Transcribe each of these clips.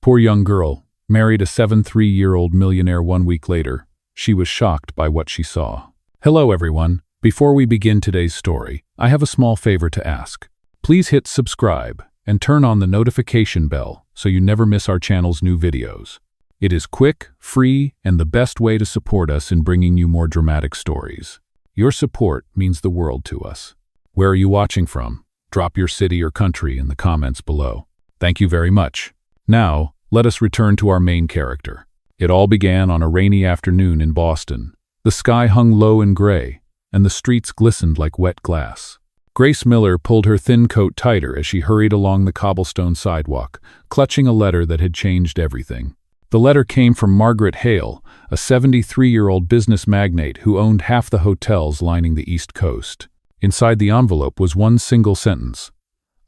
Poor young girl, married a 73-year-old millionaire 1 week later. She was shocked by what she saw. Hello everyone. Before we begin today's story, I have a small favor to ask. Please hit subscribe and turn on the notification bell so you never miss our channel's new videos. It is quick, free, and the best way to support us in bringing you more dramatic stories. Your support means the world to us. Where are you watching from? Drop your city or country in the comments below. Thank you very much. Now, let us return to our main character. It all began on a rainy afternoon in Boston. The sky hung low and gray, and the streets glistened like wet glass. Grace Miller pulled her thin coat tighter as she hurried along the cobblestone sidewalk, clutching a letter that had changed everything. The letter came from Margaret Hale, a 73-year-old business magnate who owned half the hotels lining the East Coast. Inside the envelope was one single sentence.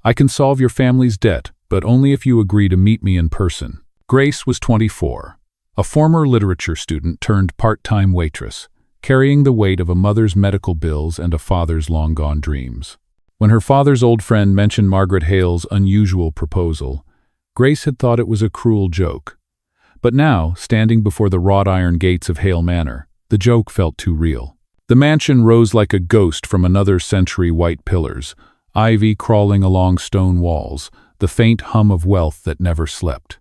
"I can solve your family's debt, but only if you agree to meet me in person." Grace was 24, a former literature student turned part-time waitress, carrying the weight of a mother's medical bills and a father's long-gone dreams. When her father's old friend mentioned Margaret Hale's unusual proposal, Grace had thought it was a cruel joke. But now, standing before the wrought-iron gates of Hale Manor, the joke felt too real. The mansion rose like a ghost from another century, white pillars, ivy crawling along stone walls, the faint hum of wealth that never slept.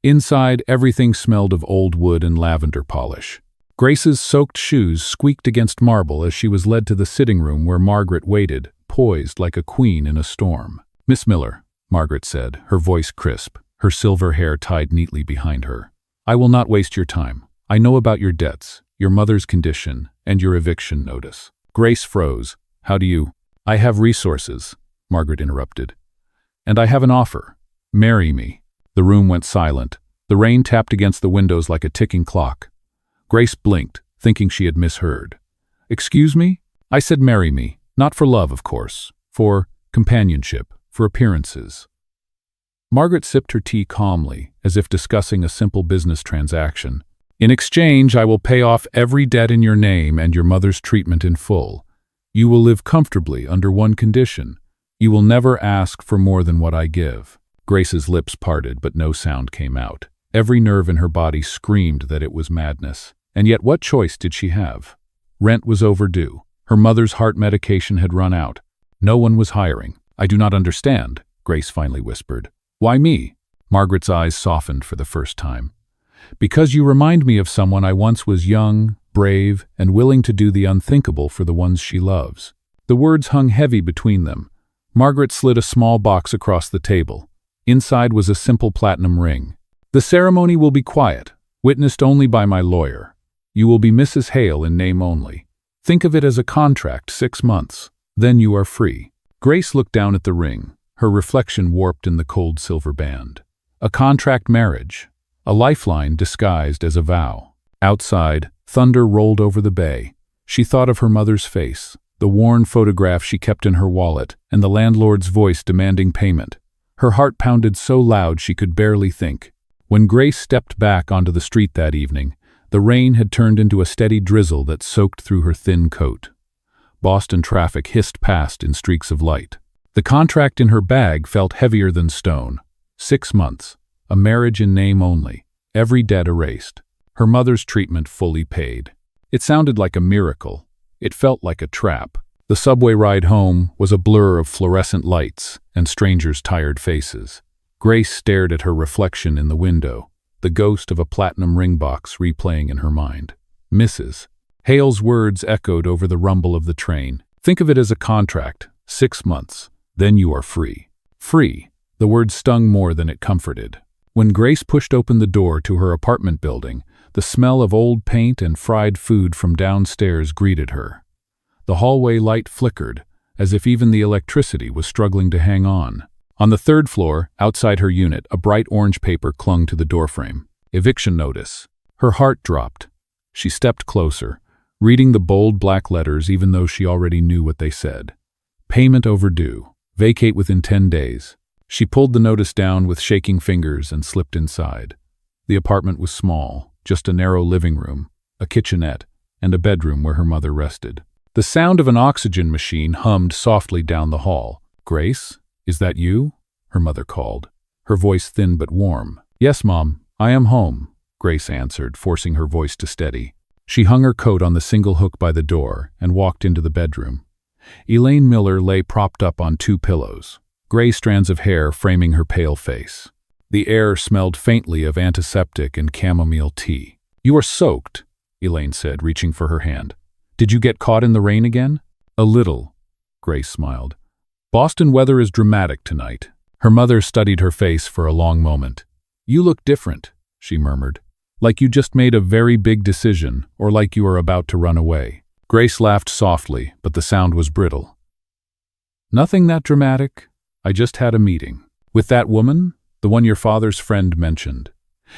Inside, everything smelled of old wood and lavender polish. Grace's soaked shoes squeaked against marble as she was led to the sitting room where Margaret waited, poised like a queen in a storm. "Miss Miller," Margaret said, her voice crisp, her silver hair tied neatly behind her. "I will not waste your time. I know about your debts, your mother's condition, and your eviction notice." Grace froze. "How do you—" "I have resources," Margaret interrupted. "And I have an offer. Marry me." The room went silent. The rain tapped against the windows like a ticking clock. Grace blinked, thinking she had misheard. "Excuse me? I said marry me. Not for love, of course. For companionship, for appearances." Margaret sipped her tea calmly, as if discussing a simple business transaction. "In exchange, I will pay off every debt in your name and your mother's treatment in full. You will live comfortably under one condition. You will never ask for more than what I give." Grace's lips parted, but no sound came out. Every nerve in her body screamed that it was madness. And yet what choice did she have? Rent was overdue. Her mother's heart medication had run out. No one was hiring. "I do not understand," Grace finally whispered. "Why me?" Margaret's eyes softened for the first time. "Because you remind me of someone I once was, young, brave, and willing to do the unthinkable for the ones she loves." The words hung heavy between them. Margaret slid a small box across the table. Inside was a simple platinum ring. "The ceremony will be quiet, witnessed only by my lawyer. You will be Mrs. Hale in name only. Think of it as a contract, 6 months. Then you are free." Grace looked down at the ring, her reflection warped in the cold silver band. A contract marriage, a lifeline disguised as a vow. Outside, thunder rolled over the bay. She thought of her mother's face, the worn photograph she kept in her wallet, and the landlord's voice demanding payment. Her heart pounded so loud she could barely think. When Grace stepped back onto the street that evening, the rain had turned into a steady drizzle that soaked through her thin coat. Boston traffic hissed past in streaks of light. The contract in her bag felt heavier than stone. 6 months, a marriage in name only, every debt erased, her mother's treatment fully paid. It sounded like a miracle. It felt like a trap. The subway ride home was a blur of fluorescent lights and strangers' tired faces. Grace stared at her reflection in the window, the ghost of a platinum ring box replaying in her mind. "Mrs. Hale's words echoed over the rumble of the train. "Think of it as a contract, 6 months, then you are free." Free. The word stung more than it comforted. When Grace pushed open the door to her apartment building, the smell of old paint and fried food from downstairs greeted her. The hallway light flickered, as if even the electricity was struggling to hang on. On the 3rd floor, outside her unit, a bright orange paper clung to the doorframe. "Eviction notice." Her heart dropped. She stepped closer, reading the bold black letters even though she already knew what they said. "Payment overdue. Vacate within 10 days. She pulled the notice down with shaking fingers and slipped inside. The apartment was small, just a narrow living room, a kitchenette, and a bedroom where her mother rested. The sound of an oxygen machine hummed softly down the hall. "Grace, is that you?" her mother called, her voice thin but warm. "Yes, Mom, I am home," Grace answered, forcing her voice to steady. She hung her coat on the single hook by the door and walked into the bedroom. Elaine Miller lay propped up on 2 pillows, gray strands of hair framing her pale face. The air smelled faintly of antiseptic and chamomile tea. "You are soaked," Elaine said, reaching for her hand. "Did you get caught in the rain again?" "A little," Grace smiled. "Boston weather is dramatic tonight." Her mother studied her face for a long moment. "You look different," she murmured. "Like you just made a very big decision, or like you are about to run away." Grace laughed softly, but the sound was brittle. "Nothing that dramatic. I just had a meeting." "With that woman? The one your father's friend mentioned?"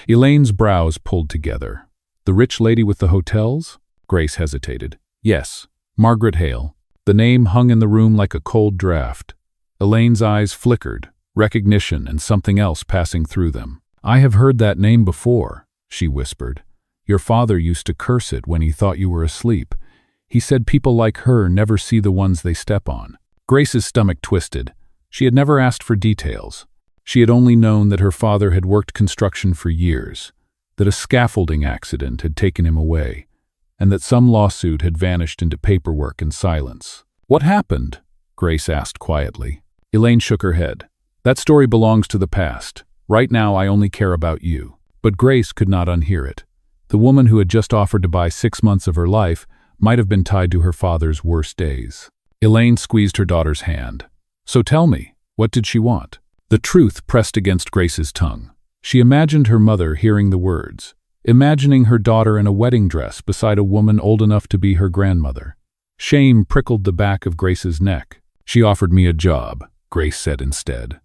Elaine's brows pulled together. "The rich lady with the hotels?" Grace hesitated. "Yes, Margaret Hale." The name hung in the room like a cold draft. Elaine's eyes flickered, recognition and something else passing through them. "I have heard that name before," she whispered. "Your father used to curse it when he thought you were asleep. He said people like her never see the ones they step on." Grace's stomach twisted. She had never asked for details. She had only known that her father had worked construction for years, that a scaffolding accident had taken him away, and that some lawsuit had vanished into paperwork and silence. "What happened?" Grace asked quietly. Elaine shook her head. "That story belongs to the past. Right now I only care about you." But Grace could not unhear it. The woman who had just offered to buy 6 months of her life might have been tied to her father's worst days. Elaine squeezed her daughter's hand. "So tell me, what did she want?" The truth pressed against Grace's tongue. She imagined her mother hearing the words, imagining her daughter in a wedding dress beside a woman old enough to be her grandmother. Shame prickled the back of Grace's neck. "She offered me a job," Grace said instead.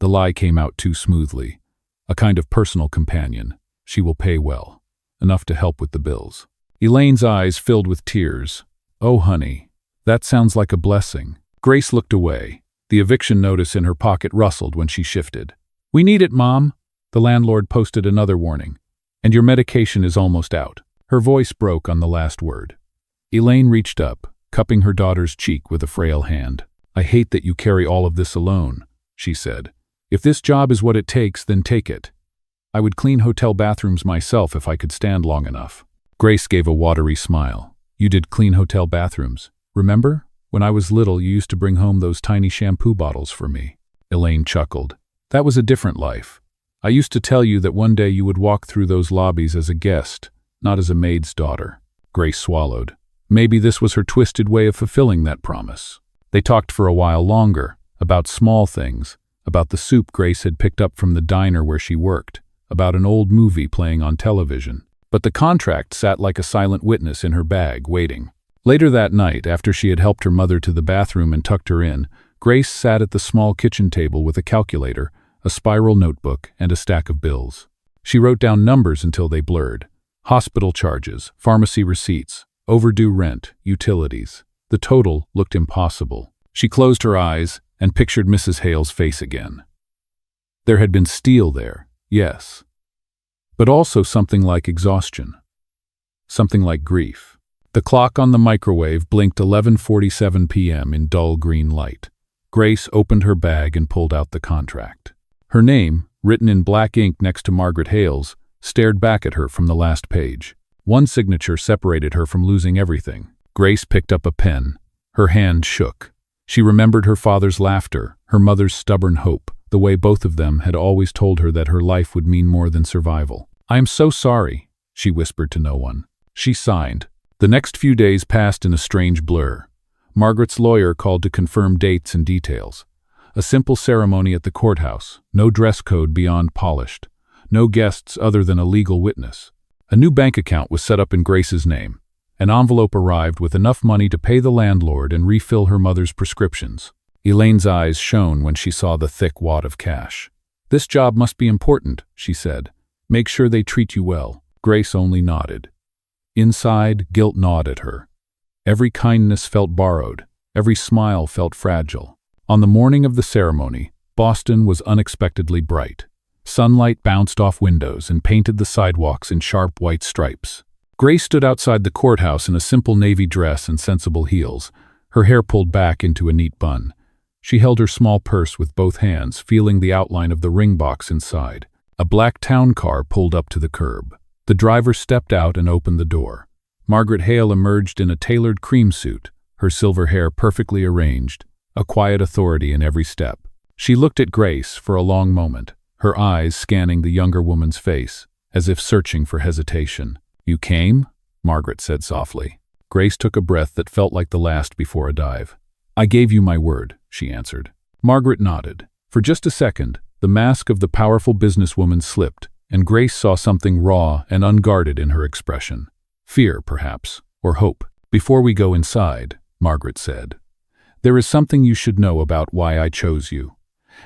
The lie came out too smoothly. "A kind of personal companion. She will pay well. Enough to help with the bills." Elaine's eyes filled with tears. "Oh, honey, that sounds like a blessing." Grace looked away. The eviction notice in her pocket rustled when she shifted. "We need it, Mom." The landlord posted another warning. "And your medication is almost out." Her voice broke on the last word. Elaine reached up, cupping her daughter's cheek with a frail hand. "I hate that you carry all of this alone," she said. "If this job is what it takes, then take it. I would clean hotel bathrooms myself if I could stand long enough." Grace gave a watery smile. "You did clean hotel bathrooms. Remember? When I was little, you used to bring home those tiny shampoo bottles for me." Elaine chuckled. "That was a different life. I used to tell you that one day you would walk through those lobbies as a guest, not as a maid's daughter." Grace swallowed. Maybe this was her twisted way of fulfilling that promise. They talked for a while longer, about small things, about the soup Grace had picked up from the diner where she worked, about an old movie playing on television. But the contract sat like a silent witness in her bag, waiting. Later that night, after she had helped her mother to the bathroom and tucked her in, Grace sat at the small kitchen table with a calculator, a spiral notebook, and a stack of bills. She wrote down numbers until they blurred. Hospital charges, pharmacy receipts, overdue rent, utilities. The total looked impossible. She closed her eyes and pictured Mrs. Hale's face again. There had been steel there, yes, but also something like exhaustion, something like grief. The clock on the microwave blinked 11:47 p.m. in dull green light. Grace opened her bag and pulled out the contract. Her name, written in black ink next to Margaret Hale's, stared back at her from the last page. One signature separated her from losing everything. Grace picked up a pen. Her hand shook. She remembered her father's laughter, her mother's stubborn hope, the way both of them had always told her that her life would mean more than survival. "I am so sorry," she whispered to no one. She signed. The next few days passed in a strange blur. Margaret's lawyer called to confirm dates and details. A simple ceremony at the courthouse, no dress code beyond polished, no guests other than a legal witness. A new bank account was set up in Grace's name. An envelope arrived with enough money to pay the landlord and refill her mother's prescriptions. Elaine's eyes shone when she saw the thick wad of cash. "This job must be important," she said. "Make sure they treat you well." Grace only nodded. Inside, guilt gnawed at her. Every kindness felt borrowed. Every smile felt fragile. On the morning of the ceremony, Boston was unexpectedly bright. Sunlight bounced off windows and painted the sidewalks in sharp white stripes. Grace stood outside the courthouse in a simple navy dress and sensible heels, her hair pulled back into a neat bun. She held her small purse with both hands, feeling the outline of the ring box inside. A black town car pulled up to the curb. The driver stepped out and opened the door. Margaret Hale emerged in a tailored cream suit, her silver hair perfectly arranged, a quiet authority in every step. She looked at Grace for a long moment, her eyes scanning the younger woman's face, as if searching for hesitation. "You came?" Margaret said softly. Grace took a breath that felt like the last before a dive. "I gave you my word," she answered. Margaret nodded. For just a second, the mask of the powerful businesswoman slipped, and Grace saw something raw and unguarded in her expression. Fear, perhaps, or hope. "Before we go inside," Margaret said, "there is something you should know about why I chose you.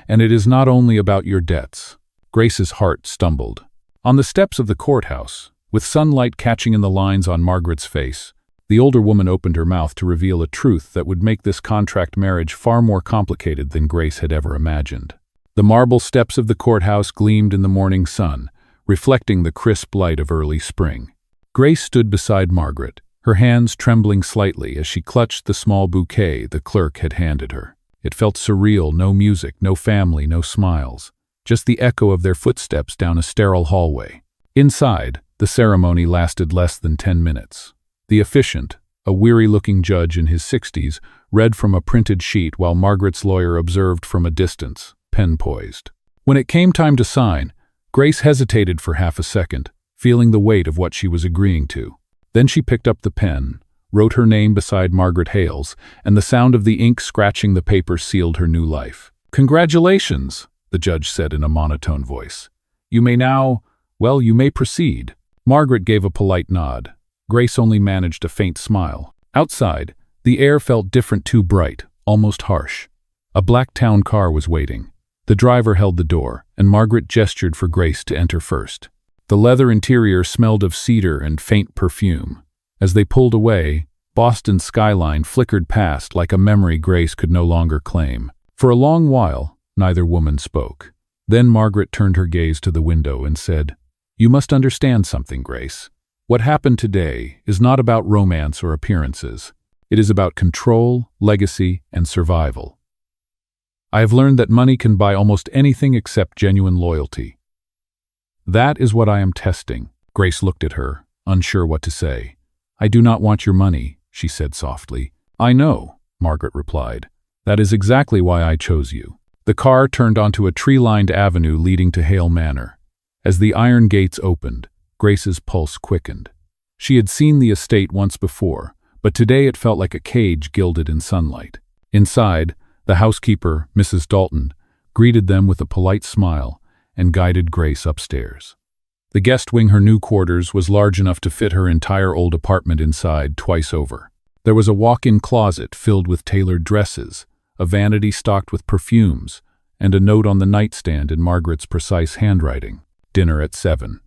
And it is not only about your debts." Grace's heart stumbled. On the steps of the courthouse, with sunlight catching in the lines on Margaret's face, the older woman opened her mouth to reveal a truth that would make this contract marriage far more complicated than Grace had ever imagined. The marble steps of the courthouse gleamed in the morning sun, reflecting the crisp light of early spring. Grace stood beside Margaret, her hands trembling slightly as she clutched the small bouquet the clerk had handed her. It felt surreal, no music, no family, no smiles, just the echo of their footsteps down a sterile hallway. Inside, the ceremony lasted less than 10 minutes. The officiant, a weary-looking judge in his 60s, read from a printed sheet while Margaret's lawyer observed from a distance, pen poised. When it came time to sign, Grace hesitated for half a second, feeling the weight of what she was agreeing to. Then she picked up the pen, wrote her name beside Margaret Hale's, and the sound of the ink scratching the paper sealed her new life. "Congratulations," the judge said in a monotone voice. "You may proceed." Margaret gave a polite nod. Grace only managed a faint smile. Outside, the air felt different, too bright, almost harsh. A black town car was waiting. The driver held the door, and Margaret gestured for Grace to enter first. The leather interior smelled of cedar and faint perfume. As they pulled away, Boston's skyline flickered past like a memory Grace could no longer claim. For a long while, neither woman spoke. Then Margaret turned her gaze to the window and said, "You must understand something, Grace. What happened today is not about romance or appearances. It is about control, legacy, and survival. I have learned that money can buy almost anything except genuine loyalty. That is what I am testing." Grace looked at her, unsure what to say. "I do not want your money," she said softly. "I know," Margaret replied. "That is exactly why I chose you." The car turned onto a tree-lined avenue leading to Hale Manor. As the iron gates opened, Grace's pulse quickened. She had seen the estate once before, but today it felt like a cage gilded in sunlight. Inside, the housekeeper, Mrs. Dalton, greeted them with a polite smile and guided Grace upstairs. The guest wing, her new quarters, was large enough to fit her entire old apartment inside twice over. There was a walk-in closet filled with tailored dresses, a vanity stocked with perfumes, and a note on the nightstand in Margaret's precise handwriting. "Dinner at 7.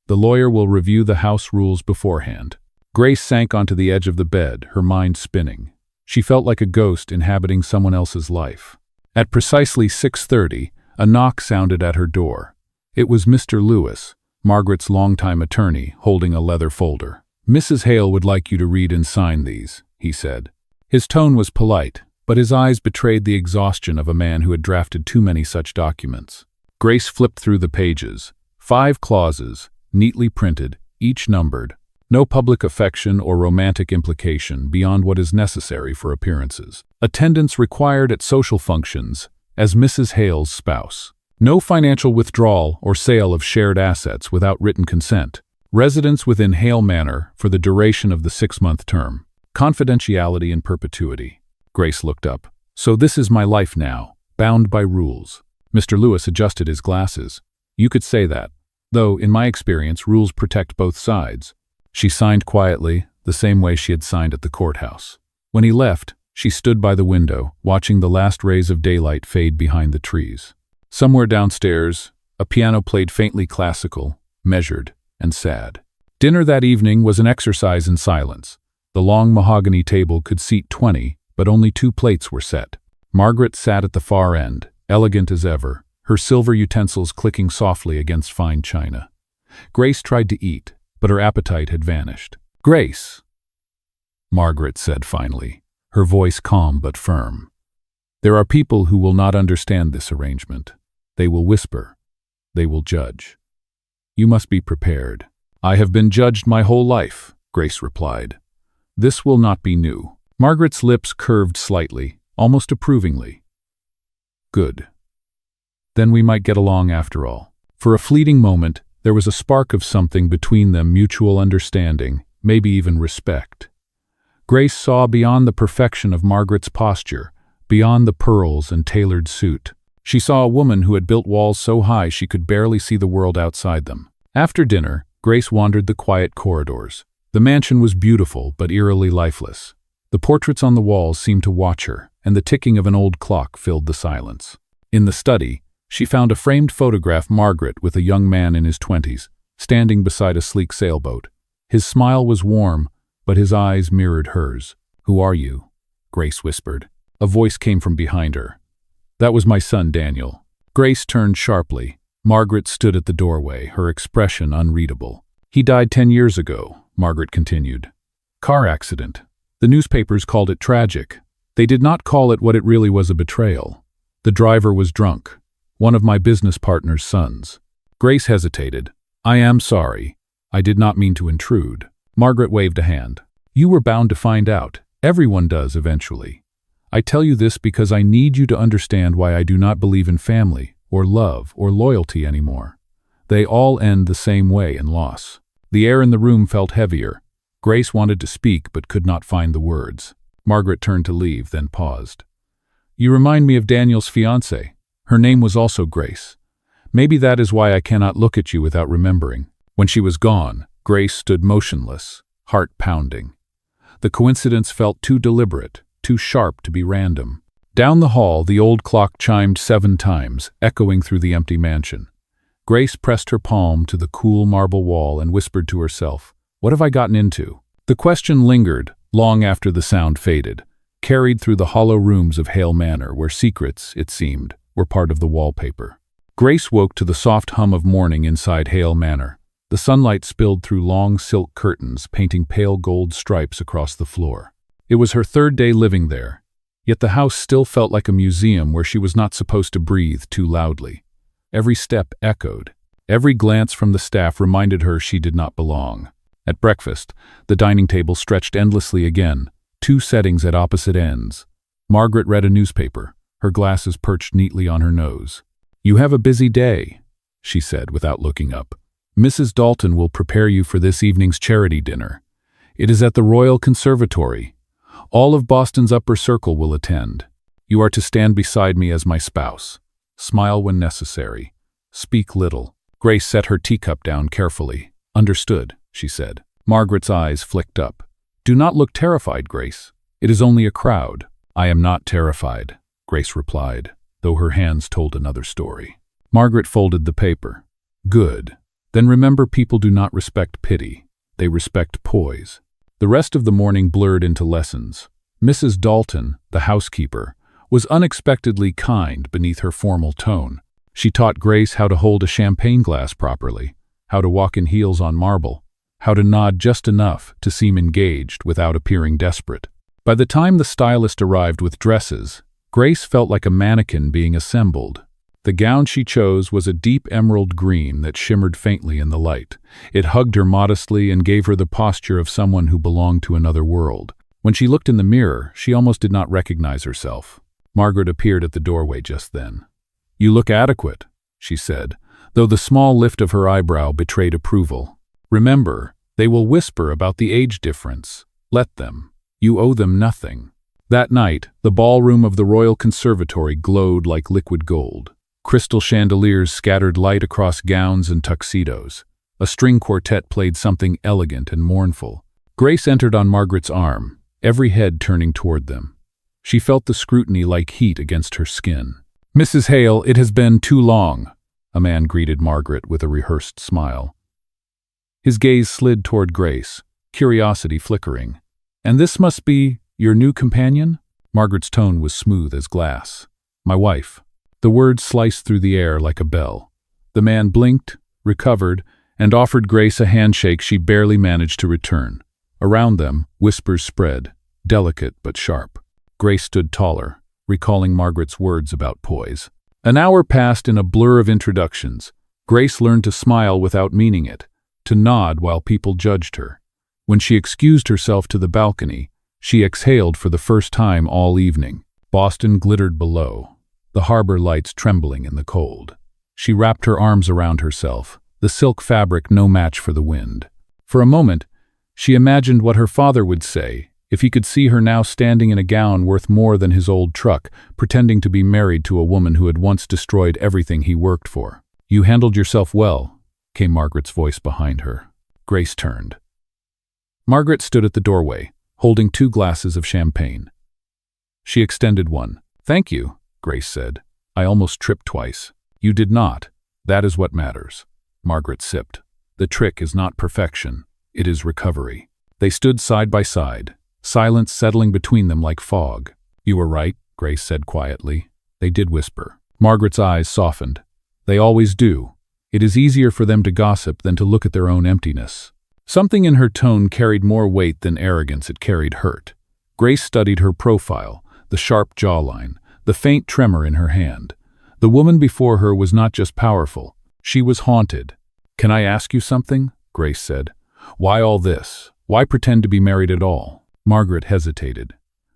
The lawyer will review the house rules beforehand." Grace sank onto the edge of the bed, her mind spinning. She felt like a ghost inhabiting someone else's life. At precisely 6:30, a knock sounded at her door. It was Mr. Lewis, Margaret's longtime attorney, holding a leather folder. "Mrs. Hale would like you to read and sign these," he said. His tone was polite, but his eyes betrayed the exhaustion of a man who had drafted too many such documents. Grace flipped through the pages. 5 clauses, neatly printed, each numbered. No public affection or romantic implication beyond what is necessary for appearances. Attendance required at social functions as Mrs. Hale's spouse. No financial withdrawal or sale of shared assets without written consent. Residence within Hale Manor for the duration of the 6-month term. Confidentiality in perpetuity. Grace looked up. "So this is my life now, bound by rules." Mr. Lewis adjusted his glasses. "You could say that, though in my experience rules protect both sides." She signed quietly, the same way she had signed at the courthouse. When he left, she stood by the window, watching the last rays of daylight fade behind the trees. Somewhere downstairs, a piano played faintly classical, measured, and sad. Dinner that evening was an exercise in silence. The long mahogany table could seat 20, but only 2 plates were set. Margaret sat at the far end, elegant as ever, her silver utensils clicking softly against fine china. Grace tried to eat, but her appetite had vanished. "Grace," Margaret said finally, her voice calm but firm. "There are people who will not understand this arrangement. They will whisper. They will judge. You must be prepared. I have been judged my whole life, Grace replied. This will not be new. Margaret's lips curved slightly, almost approvingly. Good. Then we might get along after all. For a fleeting moment, there was a spark of something between them, mutual understanding, maybe even respect. Grace saw beyond the perfection of Margaret's posture, beyond the pearls and tailored suit. She saw a woman who had built walls so high she could barely see the world outside them. After dinner, Grace wandered the quiet corridors. The mansion was beautiful but eerily lifeless. The portraits on the walls seemed to watch her, and the ticking of an old clock filled the silence. In the study, she found a framed photograph Margaret with a young man in his 20s, standing beside a sleek sailboat. His smile was warm, but his eyes mirrored hers. "Who are you?" Grace whispered. A voice came from behind her. "That was my son, Daniel." Grace turned sharply. Margaret stood at the doorway, her expression unreadable. "He died 10 years ago," Margaret continued. "Car accident. The newspapers called it tragic. They did not call it what it really was, a betrayal. The driver was drunk. One of my business partner's sons." Grace hesitated. "I am sorry. I did not mean to intrude." Margaret waved a hand. "You were bound to find out. Everyone does eventually. I tell you this because I need you to understand why I do not believe in family, or love, or loyalty anymore. They all end the same way, in loss." The air in the room felt heavier. Grace wanted to speak but could not find the words. Margaret turned to leave, then paused. "You remind me of Daniel's fiancée. Her name was also Grace. Maybe that is why I cannot look at you without remembering." When she was gone, Grace stood motionless, heart pounding. The coincidence felt too deliberate, too sharp to be random. Down the hall, the old clock chimed 7 times, echoing through the empty mansion. Grace pressed her palm to the cool marble wall and whispered to herself, "What have I gotten into?" The question lingered, long after the sound faded, carried through the hollow rooms of Hale Manor, where secrets, it seemed, were part of the wallpaper. Grace woke to the soft hum of morning inside Hale Manor. The sunlight spilled through long silk curtains, painting pale gold stripes across the floor. It was her 3rd day living there, yet the house still felt like a museum where she was not supposed to breathe too loudly. Every step echoed. Every glance from the staff reminded her she did not belong. At breakfast, the dining table stretched endlessly again, 2 settings at opposite ends. Margaret read a newspaper, her glasses perched neatly on her nose. "You have a busy day," she said without looking up. "Mrs. Dalton will prepare you for this evening's charity dinner. It is at the Royal Conservatory. All of Boston's upper circle will attend. You are to stand beside me as my spouse. Smile when necessary. Speak little." Grace set her teacup down carefully. "Understood," she said. Margaret's eyes flicked up. "Do not look terrified, Grace. It is only a crowd." "I am not terrified," Grace replied, though her hands told another story. Margaret folded the paper. "Good. Then remember, people do not respect pity. They respect poise." The rest of the morning blurred into lessons. Mrs. Dalton, the housekeeper, was unexpectedly kind beneath her formal tone. She taught Grace how to hold a champagne glass properly, how to walk in heels on marble, how to nod just enough to seem engaged without appearing desperate. By the time the stylist arrived with dresses, Grace felt like a mannequin being assembled. The gown she chose was a deep emerald green that shimmered faintly in the light. It hugged her modestly and gave her the posture of someone who belonged to another world. When she looked in the mirror, she almost did not recognize herself. Margaret appeared at the doorway just then. "You look adequate," she said, though the small lift of her eyebrow betrayed approval. "Remember, they will whisper about the age difference. Let them. You owe them nothing." That night, the ballroom of the Royal Conservatory glowed like liquid gold. Crystal chandeliers scattered light across gowns and tuxedos. A string quartet played something elegant and mournful. Grace entered on Margaret's arm, every head turning toward them. She felt the scrutiny like heat against her skin. "Mrs. Hale, it has been too long," a man greeted Margaret with a rehearsed smile. His gaze slid toward Grace, curiosity flickering. "And this must be your new companion?" Margaret's tone was smooth as glass. "My wife." The words sliced through the air like a bell. The man blinked, recovered, and offered Grace a handshake she barely managed to return. Around them, whispers spread, delicate but sharp. Grace stood taller, recalling Margaret's words about poise. An hour passed in a blur of introductions. Grace learned to smile without meaning it, to nod while people judged her. When she excused herself to the balcony, she exhaled for the first time all evening. Boston glittered below, the harbor lights trembling in the cold. She wrapped her arms around herself, the silk fabric no match for the wind. For a moment, she imagined what her father would say if he could see her now standing in a gown worth more than his old truck, pretending to be married to a woman who had once destroyed everything he worked for. "You handled yourself well," came Margaret's voice behind her. Grace turned. Margaret stood at the doorway, holding 2 glasses of champagne. She extended one. "Thank you," Grace said. "I almost tripped twice." "You did not. That is what matters." Margaret sipped. "The trick is not perfection. It is recovery." They stood side by side, silence settling between them like fog. "You were right," Grace said quietly. They did whisper. Margaret's eyes softened. They always do. It is easier for them to gossip than to look at their own emptiness. Something in her tone carried more weight than arrogance, it carried hurt. Grace studied her profile, the sharp jawline, the faint tremor in her hand. The woman before her was not just powerful, she was haunted. "Can I ask you something?" Grace said. "Why all this? Why pretend to be married at all?" Margaret hesitated.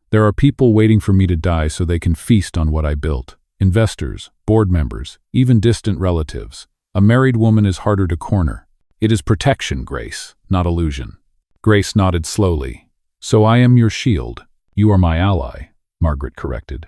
"There are people waiting for me to die so they can feast on what I built. Investors, board members, even distant relatives. A married woman is harder to corner. It is protection, Grace, not illusion." Grace nodded slowly. "So I am your shield. You are my ally," Margaret corrected.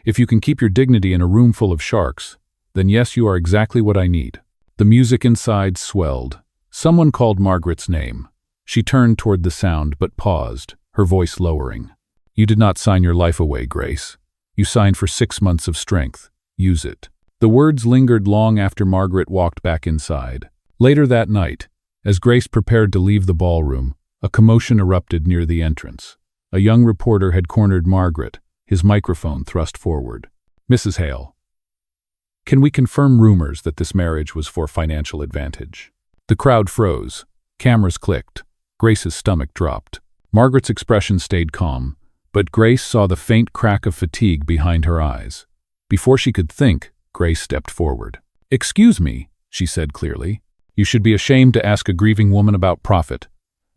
"If you can keep your dignity in a room full of sharks, then yes, you are exactly what I need." The music inside swelled. Someone called Margaret's name. She turned toward the sound but paused, her voice lowering. "You did not sign your life away, Grace. You signed for 6 months of strength. Use it." The words lingered long after Margaret walked back inside. Later that night, as Grace prepared to leave the ballroom, a commotion erupted near the entrance. A young reporter had cornered Margaret, his microphone thrust forward. "Mrs. Hale, can we confirm rumors that this marriage was for financial advantage?" The crowd froze. Cameras clicked. Grace's stomach dropped. Margaret's expression stayed calm, but Grace saw the faint crack of fatigue behind her eyes. Before she could think, Grace stepped forward. "Excuse me," she said clearly. "You should be ashamed to ask a grieving woman about profit.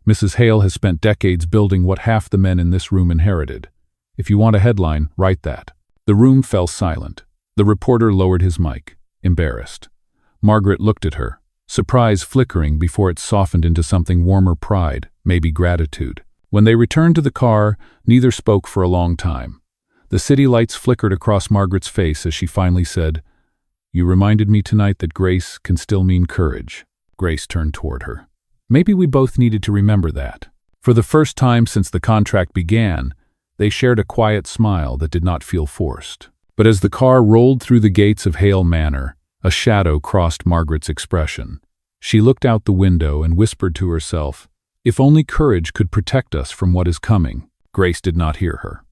Mrs. Hale has spent decades building what half the men in this room inherited. If you want a headline, write that." The room fell silent. The reporter lowered his mic, embarrassed. Margaret looked at her, surprise flickering before it softened into something warmer: pride, maybe gratitude. When they returned to the car, neither spoke for a long time. The city lights flickered across Margaret's face as she finally said, "You reminded me tonight that grace can still mean courage." Grace turned toward her. "Maybe we both needed to remember that." For the first time since the contract began, they shared a quiet smile that did not feel forced. But as the car rolled through the gates of Hale Manor, a shadow crossed Margaret's expression. She looked out the window and whispered to herself, "If only courage could protect us from what is coming." Grace did not hear her.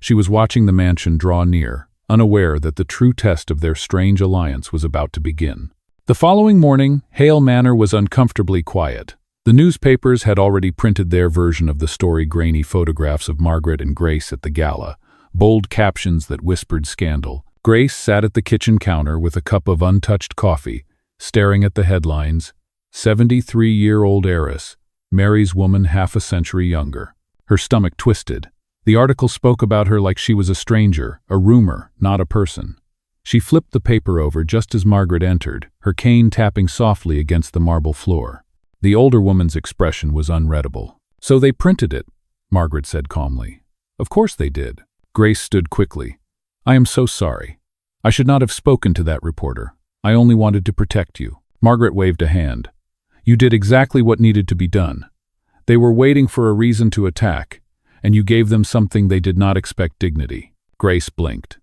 She was watching the mansion draw near, unaware that the true test of their strange alliance was about to begin. The following morning, Hale Manor was uncomfortably quiet. The newspapers had already printed their version of the story: grainy photographs of Margaret and Grace at the gala, bold captions that whispered scandal. Grace sat at the kitchen counter with a cup of untouched coffee, staring at the headlines: 73-year-old heiress, marries woman half a century younger. Her stomach twisted. The article spoke about her like she was a stranger, a rumor, not a person. She flipped the paper over just as Margaret entered, her cane tapping softly against the marble floor. The older woman's expression was unreadable. "So they printed it," Margaret said calmly. "Of course they did." Grace stood quickly. "I am so sorry. I should not have spoken to that reporter. I only wanted to protect you." Margaret waved a hand. "You did exactly what needed to be done. They were waiting for a reason to attack, and you gave them something they did not expect: dignity." Grace blinked.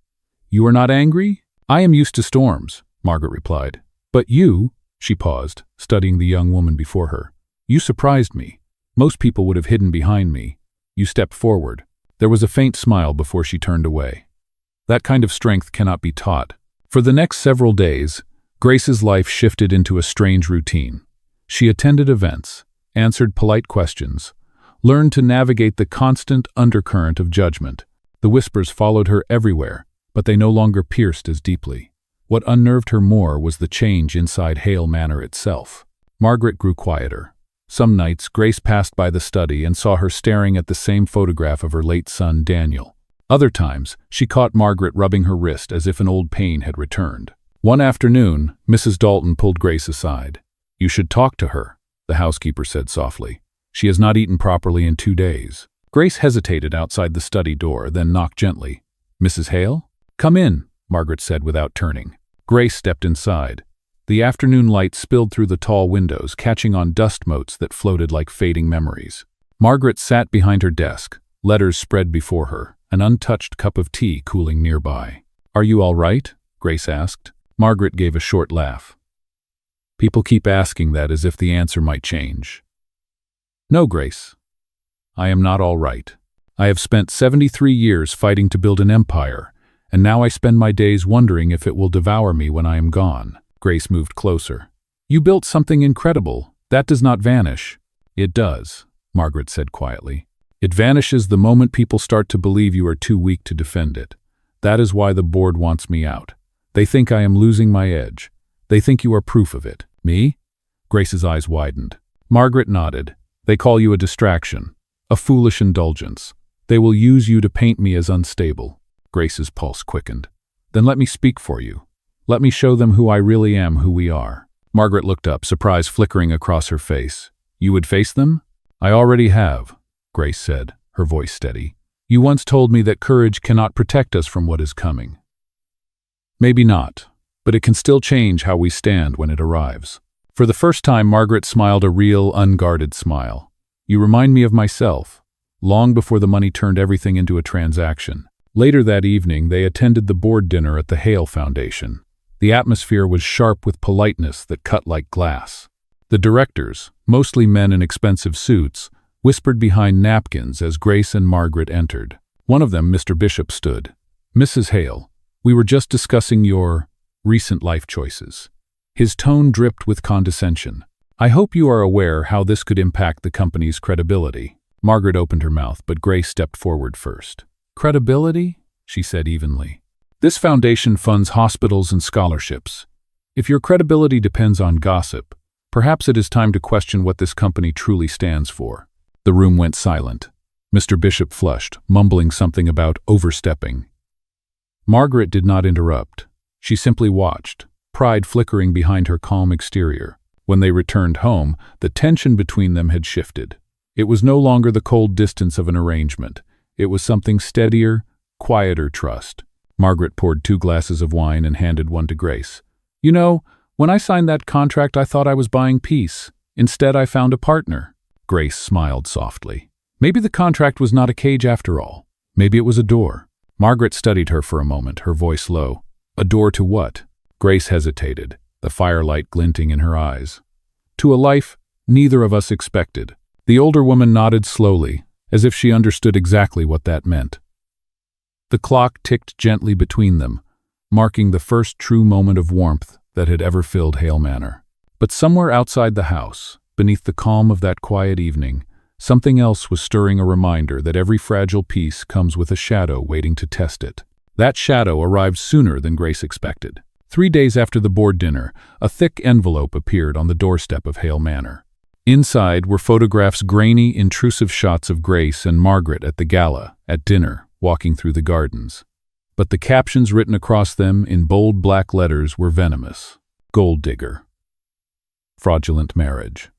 "You are not angry?" "I am used to storms," Margaret replied. "But you," she paused, studying the young woman before her. "You surprised me. Most people would have hidden behind me. You stepped forward." There was a faint smile before she turned away. That kind of strength cannot be taught. For the next several days, Grace's life shifted into a strange routine. She attended events, answered polite questions, learned to navigate the constant undercurrent of judgment. The whispers followed her everywhere, but they no longer pierced as deeply. What unnerved her more was the change inside Hale Manor itself. Margaret grew quieter. Some nights, Grace passed by the study and saw her staring at the same photograph of her late son, Daniel. Other times, she caught Margaret rubbing her wrist as if an old pain had returned. One afternoon, Mrs. Dalton pulled Grace aside. "You should talk to her," the housekeeper said softly. "She has not eaten properly in 2 days." Grace hesitated outside the study door, then knocked gently. "Mrs. Hale?" "Come in," Margaret said without turning. Grace stepped inside. The afternoon light spilled through the tall windows, catching on dust motes that floated like fading memories. Margaret sat behind her desk, letters spread before her, an untouched cup of tea cooling nearby. "Are you all right?" Grace asked. Margaret gave a short laugh. "People keep asking that as if the answer might change." "No, Grace. I am not all right. I have spent 73 years fighting to build an empire, and now I spend my days wondering if it will devour me when I am gone." Grace moved closer. "You built something incredible. That does not vanish." "It does," Margaret said quietly. "It vanishes the moment people start to believe you are too weak to defend it. That is why the board wants me out. They think I am losing my edge. They think you are proof of it." "Me?" Grace's eyes widened. Margaret nodded. "They call you a distraction, a foolish indulgence. They will use you to paint me as unstable." Grace's pulse quickened. "Then let me speak for you. Let me show them who I really am, who we are." Margaret looked up, surprise flickering across her face. "You would face them?" "I already have," Grace said, her voice steady. "You once told me that courage cannot protect us from what is coming." "Maybe not, but it can still change how we stand when it arrives." For the first time, Margaret smiled a real, unguarded smile. "You remind me of myself, long before the money turned everything into a transaction." Later that evening, they attended the board dinner at the Hale Foundation. The atmosphere was sharp with politeness that cut like glass. The directors, mostly men in expensive suits, whispered behind napkins as Grace and Margaret entered. One of them, Mr. Bishop, stood. "Mrs. Hale, we were just discussing your recent life choices." His tone dripped with condescension. "I hope you are aware how this could impact the company's credibility." Margaret opened her mouth, but Grace stepped forward first. "Credibility?" she said evenly. "This foundation funds hospitals and scholarships. If your credibility depends on gossip, perhaps it is time to question what this company truly stands for." The room went silent. Mr. Bishop flushed, mumbling something about overstepping. Margaret did not interrupt. She simply watched, pride flickering behind her calm exterior. When they returned home, the tension between them had shifted. It was no longer the cold distance of an arrangement. It was something steadier, quieter trust. Margaret poured 2 glasses of wine and handed one to Grace. "You know, when I signed that contract, I thought I was buying peace. Instead, I found a partner." Grace smiled softly. Maybe the contract was not a cage after all. Maybe it was a door. Margaret studied her for a moment, her voice low. "A door to what?" Grace hesitated, the firelight glinting in her eyes. "To a life neither of us expected." The older woman nodded slowly, as if she understood exactly what that meant. The clock ticked gently between them, marking the first true moment of warmth that had ever filled Hale Manor. But somewhere outside the house, beneath the calm of that quiet evening, something else was stirring, a reminder that every fragile piece comes with a shadow waiting to test it. That shadow arrived sooner than Grace expected. 3 days after the board dinner, a thick envelope appeared on the doorstep of Hale Manor. Inside were photographs, grainy, intrusive shots of Grace and Margaret at the gala, at dinner, walking through the gardens. But the captions written across them in bold black letters were venomous. Gold digger. Fraudulent marriage.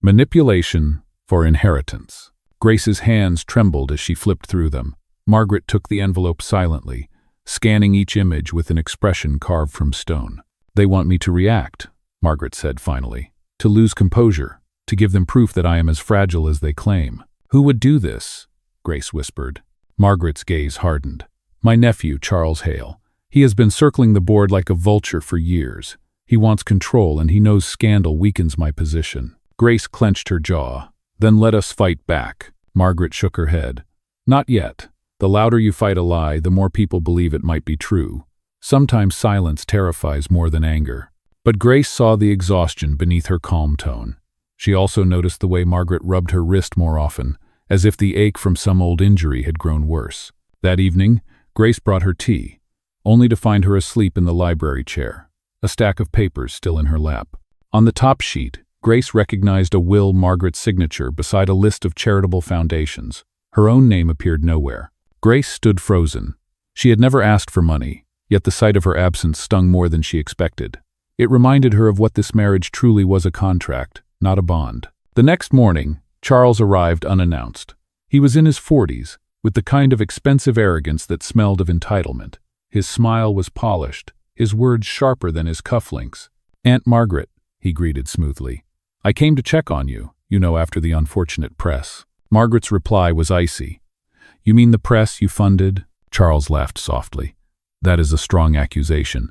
Manipulation for inheritance. Grace's hands trembled as she flipped through them. Margaret took the envelope silently, scanning each image with an expression carved from stone. "They want me to react," Margaret said finally. "To lose composure, to give them proof that I am as fragile as they claim." "Who would do this?" Grace whispered. Margaret's gaze hardened. "My nephew, Charles Hale. He has been circling the board like a vulture for years. He wants control, and he knows scandal weakens my position." Grace clenched her jaw. "Then let us fight back." Margaret shook her head. "Not yet. The louder you fight a lie, the more people believe it might be true. Sometimes silence terrifies more than anger." But Grace saw the exhaustion beneath her calm tone. She also noticed the way Margaret rubbed her wrist more often, as if the ache from some old injury had grown worse. That evening, Grace brought her tea. only to find her asleep in the library chair, a stack of papers still in her lap. On the top sheet, Grace recognized a will Margaret's signature beside a list of charitable foundations. Her own name appeared nowhere. Grace stood frozen. She had never asked for money, yet the sight of her absence stung more than she expected. It reminded her of what this marriage truly was: a contract, not a bond. The next morning, Charles arrived unannounced. He was in his 40s, with the kind of expensive arrogance that smelled of entitlement. His smile was polished, his words sharper than his cufflinks. "Aunt Margaret," he greeted smoothly. "I came to check on you, after the unfortunate press." Margaret's reply was icy. "You mean the press you funded?" Charles laughed softly. "That is a strong accusation.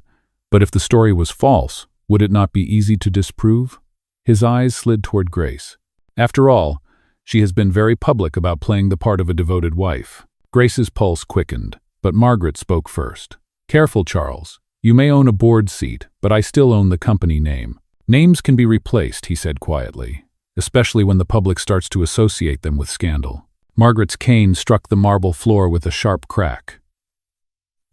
But if the story was false, would it not be easy to disprove?" His eyes slid toward Grace. "After all, she has been very public about playing the part of a devoted wife." Grace's pulse quickened, but Margaret spoke first. "Careful, Charles. You may own a board seat, but I still own the company name. Names can be replaced," he said quietly, "especially when the public starts to associate them with scandal." Margaret's cane struck the marble floor with a sharp crack.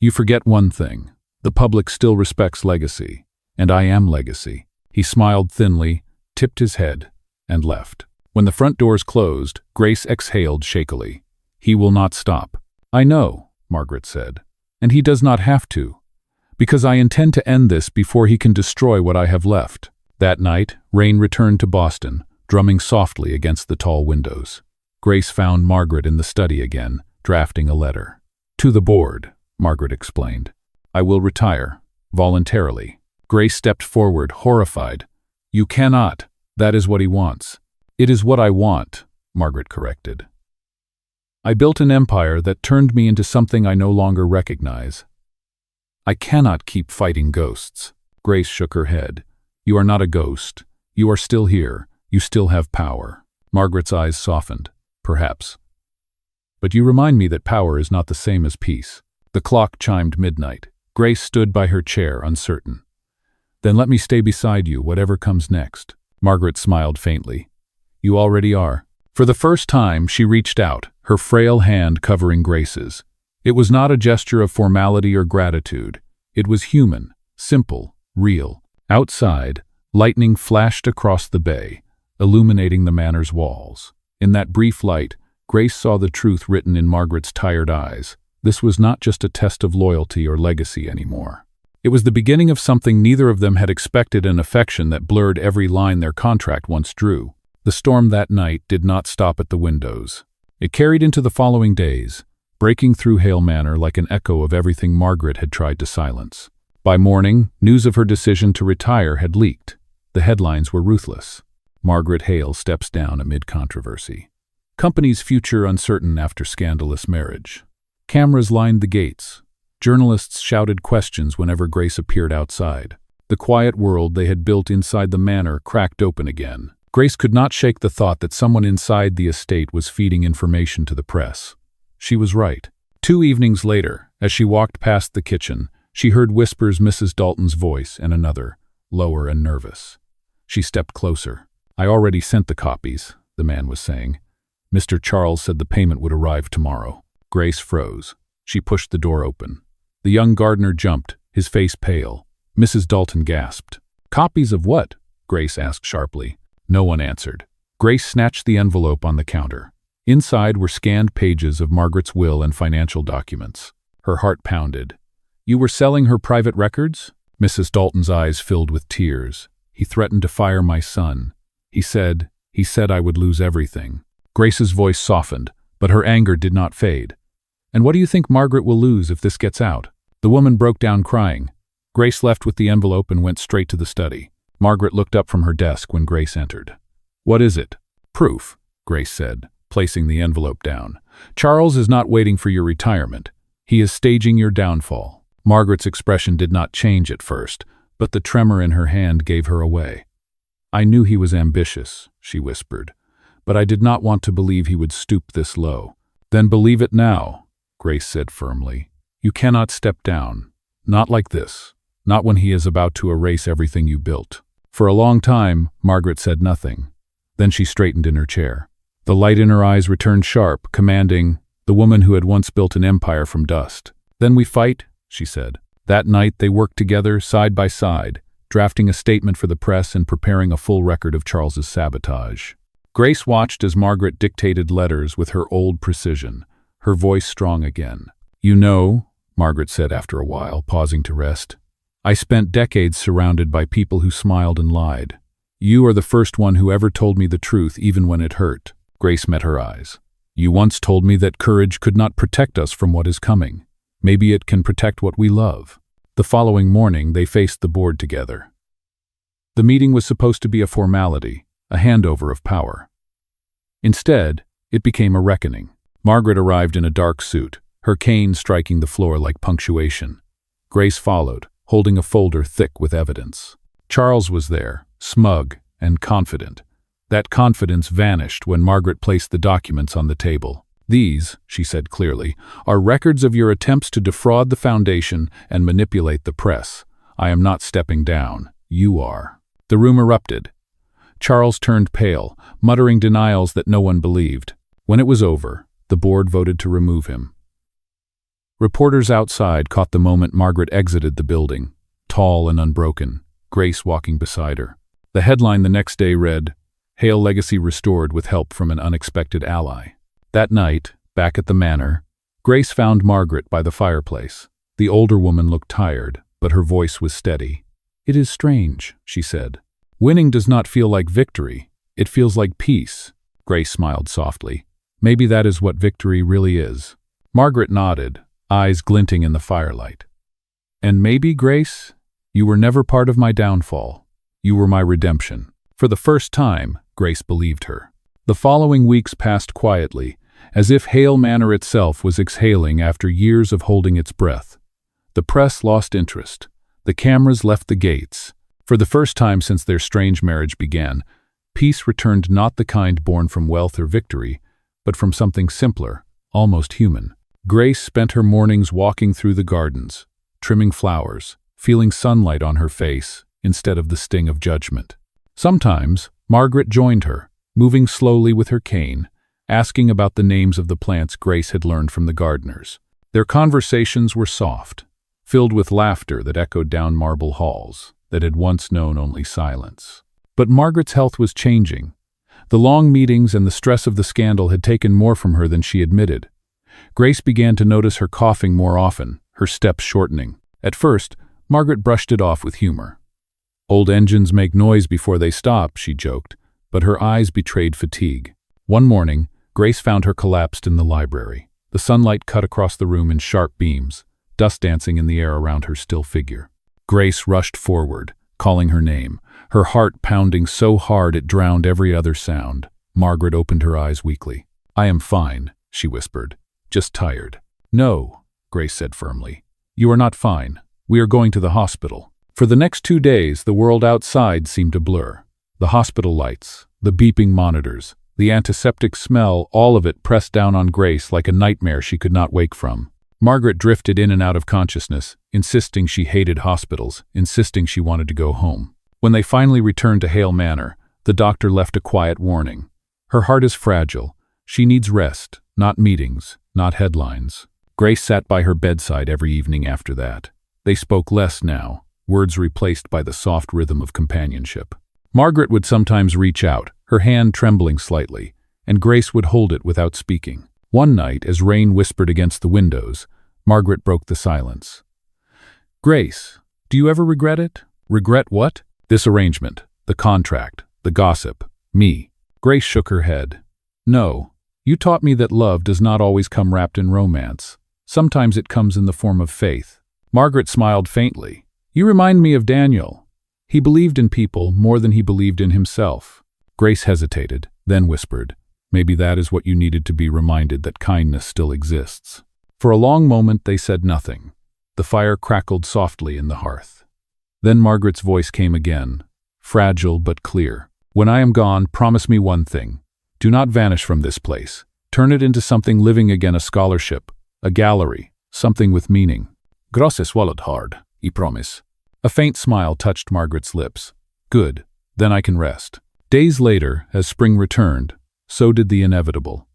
"You forget one thing. The public still respects legacy, and I am legacy." He smiled thinly, tipped his head, and left. When the front doors closed, Grace exhaled shakily. "He will not stop." "I know," Margaret said, "and he does not have to, because I intend to end this before he can destroy what I have left." That night, rain returned to Boston, drumming softly against the tall windows. Grace found Margaret in the study again, drafting a letter. "To the board," Margaret explained. "I will retire, voluntarily." Grace stepped forward, horrified. "You cannot. That is what he wants." "It is what I want," Margaret corrected. "I built an empire that turned me into something I no longer recognize. I cannot keep fighting ghosts." Grace shook her head. "You are not a ghost. You are still here. You still have power." Margaret's eyes softened. "Perhaps. But you remind me that power is not the same as peace." The clock chimed midnight. Grace stood by her chair, uncertain. "Then let me stay beside you, whatever comes next." Margaret smiled faintly. "You already are." For the first time, she reached out, her frail hand covering Grace's. It was not a gesture of formality or gratitude. It was human, simple, real. Outside, lightning flashed across the bay, illuminating the manor's walls. In that brief light, Grace saw the truth written in Margaret's tired eyes. This was not just a test of loyalty or legacy anymore. It was the beginning of something neither of them had expected, an affection that blurred every line their contract once drew. The storm that night did not stop at the windows. It carried into the following days, breaking through Hale Manor like an echo of everything Margaret had tried to silence. By morning, news of her decision to retire had leaked. The headlines were ruthless. Margaret Hale steps down amid controversy. Company's future uncertain after scandalous marriage. Cameras lined the gates. Journalists shouted questions whenever Grace appeared outside. The quiet world they had built inside the manor cracked open again. Grace could not shake the thought that someone inside the estate was feeding information to the press. She was right. 2 evenings later, as she walked past the kitchen, she heard whispers Mrs. Dalton's voice and another, lower and nervous. She stepped closer. "I already sent the copies," the man was saying. "Mr. Charles said the payment would arrive tomorrow." Grace froze. She pushed the door open. The young gardener jumped, his face pale. Mrs. Dalton gasped. "Copies of what?" Grace asked sharply. No one answered. Grace snatched the envelope on the counter. Inside were scanned pages of Margaret's will and financial documents. Her heart pounded. "You were selling her private records?" Mrs. Dalton's eyes filled with tears. "He threatened to fire my son. He said I would lose everything." Grace's voice softened, but her anger did not fade. "And what do you think Margaret will lose if this gets out?" The woman broke down crying. Grace left with the envelope and went straight to the study. Margaret looked up from her desk when Grace entered. "What is it?" "Proof," Grace said, placing the envelope down. "Charles is not waiting for your retirement. He is staging your downfall." Margaret's expression did not change at first, but the tremor in her hand gave her away. "I knew he was ambitious," she whispered, "but I did not want to believe he would stoop this low." "Then believe it now," Grace said firmly. "You cannot step down. Not like this. Not when he is about to erase everything you built." For a long time, Margaret said nothing. Then she straightened in her chair. The light in her eyes returned sharp, commanding, the woman who had once built an empire from dust. "Then we fight," she said. That night they worked together, side by side, drafting a statement for the press and preparing a full record of Charles's sabotage. Grace watched as Margaret dictated letters with her old precision, her voice strong again. "You know," Margaret said after a while, pausing to rest, "I spent decades surrounded by people who smiled and lied. You are the first one who ever told me the truth, even when it hurt." Grace met her eyes. "You once told me that courage could not protect us from what is coming. Maybe it can protect what we love." The following morning, they faced the board together. The meeting was supposed to be a formality, a handover of power. Instead, it became a reckoning. Margaret arrived in a dark suit, her cane striking the floor like punctuation. Grace followed, holding a folder thick with evidence. Charles was there, smug and confident. That confidence vanished when Margaret placed the documents on the table. "These," she said clearly, "are records of your attempts to defraud the foundation and manipulate the press. I am not stepping down. You are." The room erupted. Charles turned pale, muttering denials that no one believed. When it was over, the board voted to remove him. Reporters outside caught the moment Margaret exited the building, tall and unbroken, Grace walking beside her. The headline the next day read, "Hale Legacy Restored with Help from an Unexpected Ally." That night, back at the manor, Grace found Margaret by the fireplace. The older woman looked tired, but her voice was steady. "It is strange," she said. "Winning does not feel like victory. It feels like peace." Grace smiled softly. "Maybe that is what victory really is." Margaret nodded, eyes glinting in the firelight. "And maybe, Grace, you were never part of my downfall. You were my redemption." For the first time, Grace believed her. The following weeks passed quietly, as if Hale Manor itself was exhaling after years of holding its breath. The press lost interest. The cameras left the gates. For the first time since their strange marriage began, peace returned, not the kind born from wealth or victory, but from something simpler, almost human. Grace spent her mornings walking through the gardens, trimming flowers, feeling sunlight on her face instead of the sting of judgment. Sometimes, Margaret joined her, moving slowly with her cane, asking about the names of the plants Grace had learned from the gardeners. Their conversations were soft, filled with laughter that echoed down marble halls that had once known only silence. But Margaret's health was changing. The long meetings and the stress of the scandal had taken more from her than she admitted. Grace began to notice her coughing more often, her steps shortening. At first, Margaret brushed it off with humor. "Old engines make noise before they stop," she joked, but her eyes betrayed fatigue. One morning, Grace found her collapsed in the library. The sunlight cut across the room in sharp beams, dust dancing in the air around her still figure. Grace rushed forward, calling her name, her heart pounding so hard it drowned every other sound. Margaret opened her eyes weakly. "I am fine," she whispered. "Just tired." "No," Grace said firmly. "You are not fine. We are going to the hospital." For the next 2 days, the world outside seemed to blur. The hospital lights, the beeping monitors, the antiseptic smell, all of it pressed down on Grace like a nightmare she could not wake from. Margaret drifted in and out of consciousness, insisting she hated hospitals, insisting she wanted to go home. When they finally returned to Hale Manor, the doctor left a quiet warning. "Her heart is fragile. She needs rest, not meetings, not headlines." Grace sat by her bedside every evening after that. They spoke less now, words replaced by the soft rhythm of companionship. Margaret would sometimes reach out, her hand trembling slightly, and Grace would hold it without speaking. One night, as rain whispered against the windows, Margaret broke the silence. "Grace, do you ever regret it?" "Regret what?" "This arrangement, the contract, the gossip, me." Grace shook her head. "No, you taught me that love does not always come wrapped in romance. Sometimes it comes in the form of faith." Margaret smiled faintly. "You remind me of Daniel. He believed in people more than he believed in himself." Grace hesitated, then whispered, "Maybe that is what you needed to be reminded that kindness still exists." For a long moment they said nothing. The fire crackled softly in the hearth. Then Margaret's voice came again, fragile but clear. "When I am gone, promise me one thing. Do not vanish from this place. Turn it into something living again, a scholarship, a gallery, something with meaning." Grosse swallowed hard. "I promise." A faint smile touched Margaret's lips. "Good, then I can rest." Days later, as spring returned, so did the inevitable.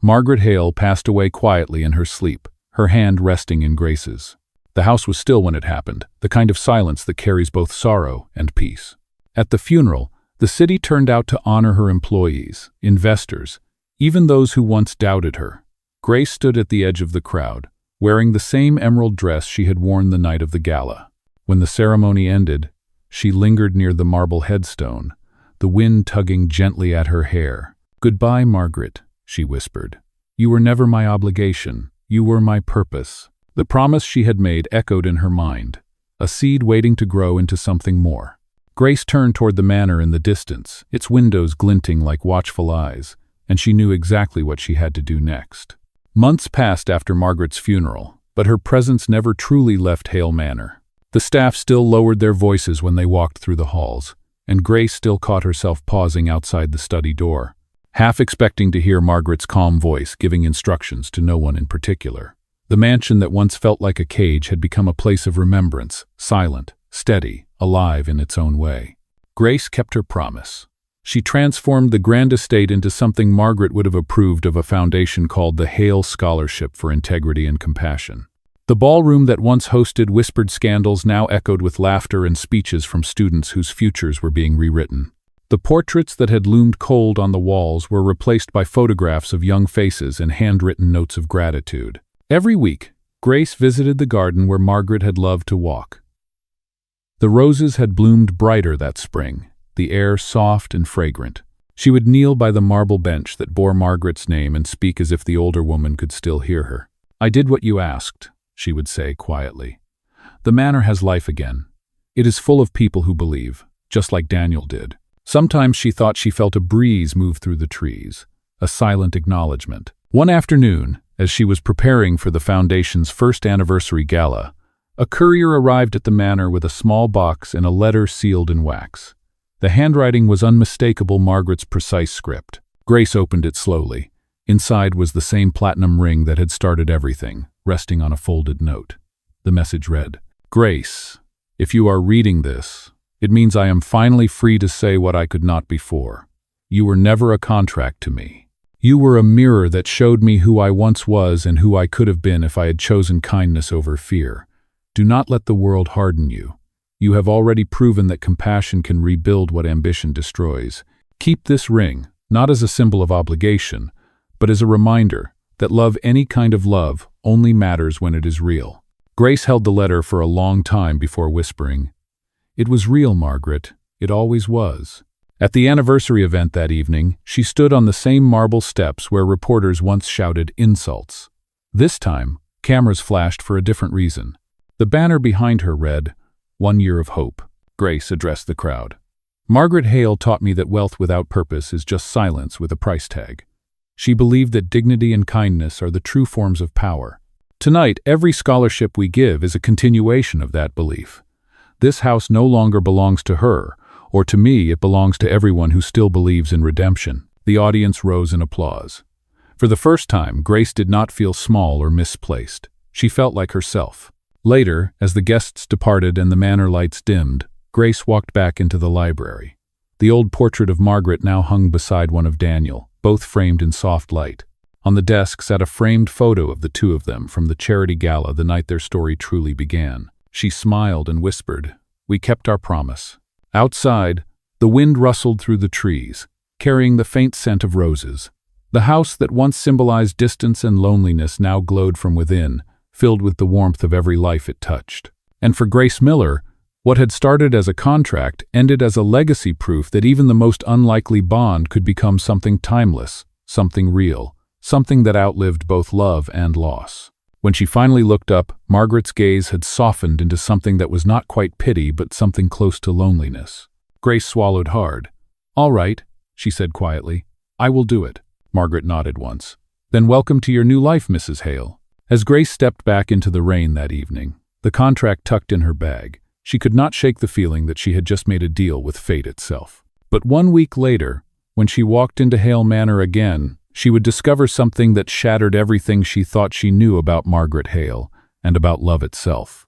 Margaret Hale passed away quietly in her sleep, her hand resting in Grace's. The The house was still when it happened, the kind of silence that carries both sorrow and peace. At the funeral, the city turned out to honor her employees, investors, even those who once doubted her. Grace stood at the edge of the crowd, wearing the same emerald dress she had worn the night of the gala. When the ceremony ended, she lingered near the marble headstone, the wind tugging gently at her hair. "Goodbye, Margaret," she whispered. "You were never my obligation. You were my purpose." The promise she had made echoed in her mind, a seed waiting to grow into something more. Grace turned toward the manor in the distance, its windows glinting like watchful eyes, and she knew exactly what she had to do next. Months passed after Margaret's funeral, but her presence never truly left Hale Manor. The staff still lowered their voices when they walked through the halls, and Grace still caught herself pausing outside the study door, half expecting to hear Margaret's calm voice giving instructions to no one in particular. The mansion that once felt like a cage had become a place of remembrance, silent, steady, alive in its own way. Grace kept her promise. She transformed the grand estate into something Margaret would have approved of, a foundation called the Hale Scholarship for Integrity and Compassion. The ballroom that once hosted whispered scandals now echoed with laughter and speeches from students whose futures were being rewritten. The portraits that had loomed cold on the walls were replaced by photographs of young faces and handwritten notes of gratitude. Every week, Grace visited the garden where Margaret had loved to walk. The roses had bloomed brighter that spring, the air soft and fragrant. She would kneel by the marble bench that bore Margaret's name and speak as if the older woman could still hear her. "I did what you asked," she would say quietly. "The manor has life again. It is full of people who believe, just like Daniel did." Sometimes she thought she felt a breeze move through the trees, a silent acknowledgement. One afternoon, as she was preparing for the foundation's first anniversary gala, a courier arrived at the manor with a small box and a letter sealed in wax. The handwriting was unmistakable, Margaret's precise script. Grace opened it slowly. Inside was the same platinum ring that had started everything, resting on a folded note. The message read, "Grace, if you are reading this, it means I am finally free to say what I could not before. You were never a contract to me. You were a mirror that showed me who I once was and who I could have been if I had chosen kindness over fear. Do not let the world harden you. You have already proven that compassion can rebuild what ambition destroys. Keep this ring, not as a symbol of obligation, but as a reminder that love, any kind of love, only matters when it is real." Grace held the letter for a long time before whispering, "It was real, Margaret. It always was." At the anniversary event that evening, she stood on the same marble steps where reporters once shouted insults. This time, cameras flashed for a different reason. The banner behind her read, "1 year of hope." Grace addressed the crowd. "Margaret Hale taught me that wealth without purpose is just silence with a price tag. She believed that dignity and kindness are the true forms of power. Tonight, every scholarship we give is a continuation of that belief. This house no longer belongs to her, or to me. It belongs to everyone who still believes in redemption." The audience rose in applause. For the first time, Grace did not feel small or misplaced. She felt like herself. Later, as the guests departed and the manor lights dimmed, Grace walked back into the library. The old portrait of Margaret now hung beside one of Daniel, both framed in soft light. On the desk sat a framed photo of the two of them from the charity gala the night their story truly began. She smiled and whispered, "We kept our promise." Outside, the wind rustled through the trees, carrying the faint scent of roses. The house that once symbolized distance and loneliness now glowed from within, filled with the warmth of every life it touched. And for Grace Miller, what had started as a contract ended as a legacy, proof that even the most unlikely bond could become something timeless, something real, something that outlived both love and loss. When she finally looked up, Margaret's gaze had softened into something that was not quite pity, but something close to loneliness. Grace swallowed hard. "All right," she said quietly. "I will do it." Margaret nodded once. "Then welcome to your new life, Mrs. Hale." As Grace stepped back into the rain that evening, the contract tucked in her bag, she could not shake the feeling that she had just made a deal with fate itself. But 1 week later, when she walked into Hale Manor again, she would discover something that shattered everything she thought she knew about Margaret Hale and about love itself.